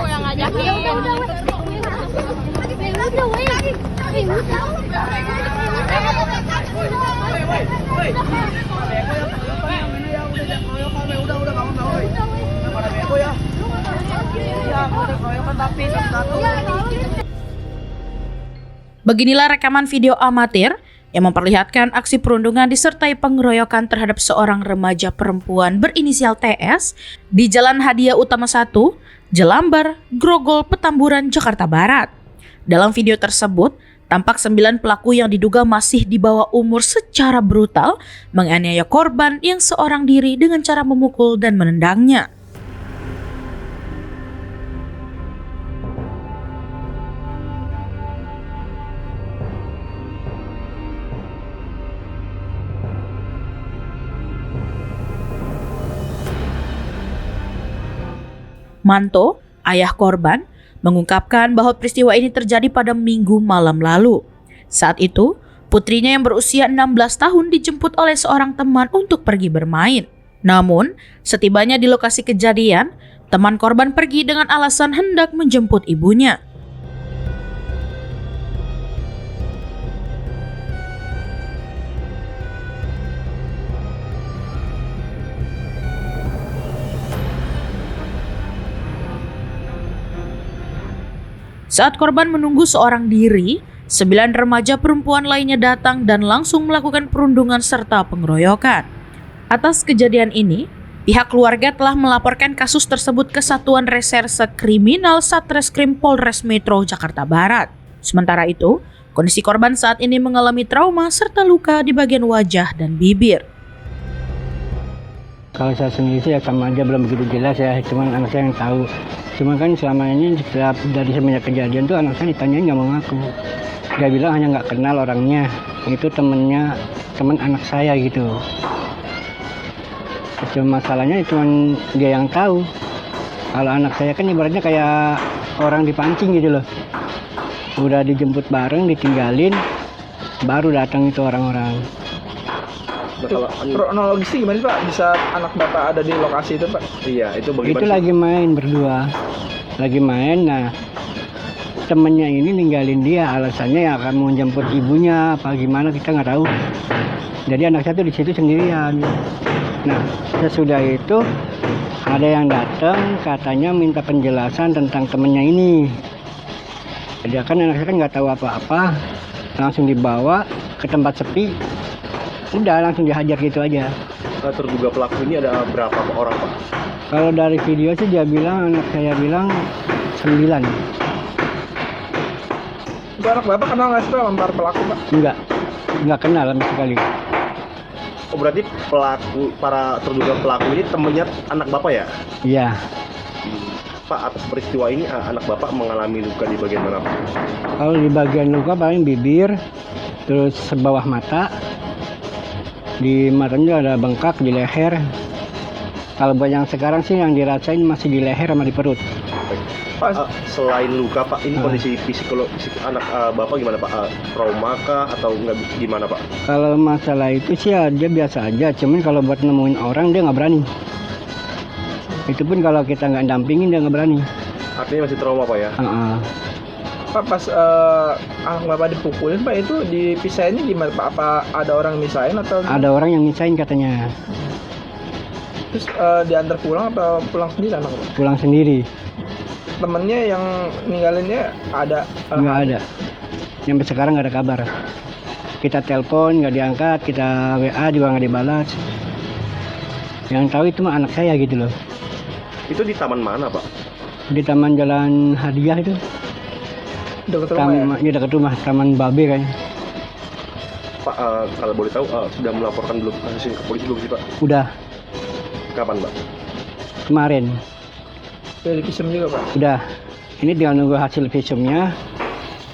yang ngajakin. Beginilah rekaman video amatir yang memperlihatkan aksi perundungan disertai pengeroyokan terhadap seorang remaja perempuan berinisial TS di Jalan Hadiah Utama 1, Jelambar, Grogol, Petamburan, Jakarta Barat. Dalam video tersebut, tampak 9 pelaku yang diduga masih di bawah umur secara brutal menganiaya korban yang seorang diri dengan cara memukul dan menendangnya. Manto, ayah korban, mengungkapkan bahwa peristiwa ini terjadi pada Minggu malam lalu. Saat itu, putrinya yang berusia 16 tahun dijemput oleh seorang teman untuk pergi bermain. Namun, setibanya di lokasi kejadian, teman korban pergi dengan alasan hendak menjemput ibunya. Saat korban menunggu seorang diri, 9 remaja perempuan lainnya datang dan langsung melakukan perundungan serta pengeroyokan. Atas kejadian ini, pihak keluarga telah melaporkan kasus tersebut ke Satuan Reserse Kriminal Satreskrim Polres Metro Jakarta Barat. Sementara itu, kondisi korban saat ini mengalami trauma serta luka di bagian wajah dan bibir. Kalau saya sendiri sih ya sama aja, belum begitu jelas ya, cuman anak saya yang tahu. Cuma kan selama ini dari semenjak kejadian tuh anak saya ditanyain nggak mau ngaku. Dia bilang hanya nggak kenal orangnya, itu teman anak saya gitu. Cuma masalahnya cuman dia yang tahu. Kalau anak saya kan ibaratnya kayak orang dipancing gitu loh. Udah dijemput bareng, ditinggalin, baru datang itu orang-orang. Kalau kronologisnya gimana sih Pak? Bisa anak Bapak ada di lokasi itu Pak? Iya, itu bagaimana? Itu lagi main berdua. Lagi main, nah temennya ini ninggalin dia, alasannya ya akan mau jemput ibunya apa gimana kita nggak tahu. Jadi anak saya tuh di situ sendirian. Nah, sesudah itu ada yang datang katanya minta penjelasan tentang temennya ini. Jadi kan anak saya kan nggak tahu apa-apa, langsung dibawa ke tempat sepi. Udah langsung dihajar gitu aja. Terduga pelaku ini ada berapa orang Pak? Kalau dari video sih dia bilang, anak saya bilang 9. Itu anak Bapak kenal nggak sih Pak sama para pelaku Pak? Enggak kenal sama sekali. Oh berarti para terduga pelaku ini temennya anak Bapak ya? Iya. Pak, atas peristiwa ini anak Bapak mengalami luka di bagian mana Pak? Kalau di bagian luka paling bibir, terus sebawah mata. Di matanya ada bengkak di leher. Kalau buat yang sekarang sih yang dirasain masih di leher sama di perut. Pak, selain luka Pak, ini kondisi psikologis anak Bapak gimana Pak? Trauma kah atau nggak gimana Pak? Kalau masalah itu sih ya dia biasa aja, cuman kalau buat nemuin orang dia nggak berani. Itu pun kalau kita nggak dampingin dia nggak berani. Artinya masih trauma Pak ya? Pak, pas anak Bapak dipukulin Pak, itu dipisahinnya gimana Pak? Apa ada orang misahin atau gimana? Ada orang yang misahin katanya. Terus diantar pulang atau pulang sendiri anak Bapak? Pulang sendiri. Temennya yang ninggalinnya ada? Nggak ada. Sampai sekarang nggak ada kabar. Kita telepon nggak diangkat, kita WA juga nggak dibalas. Yang tahu itu mah anak saya gitu loh. Itu di taman mana Pak? Di Taman Jalan Hadiah itu. Dekat rumah ya? Iya dekat rumah, Taman Babe kayaknya. Pak, kalau boleh tahu sudah melaporkan belum kasus ke polisi belum sih Pak? Udah. Kapan Pak? Kemarin. Udah divisum juga Pak? Udah. Ini tinggal nunggu hasil visumnya.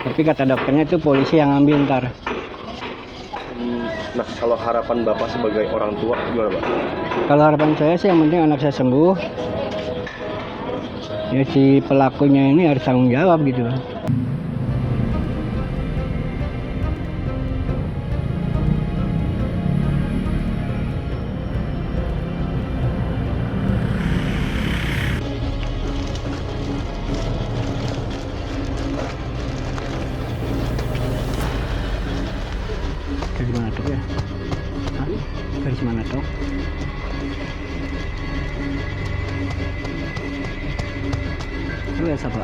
Tapi kata dokternya itu polisi yang ngambil ntar. Nah, kalau harapan Bapak sebagai orang tua gimana Pak? Kalau harapan saya sih yang penting anak saya sembuh. Ya si pelakunya ini harus tanggung jawab gitu. Garis mana toh? Lu lihat siapa?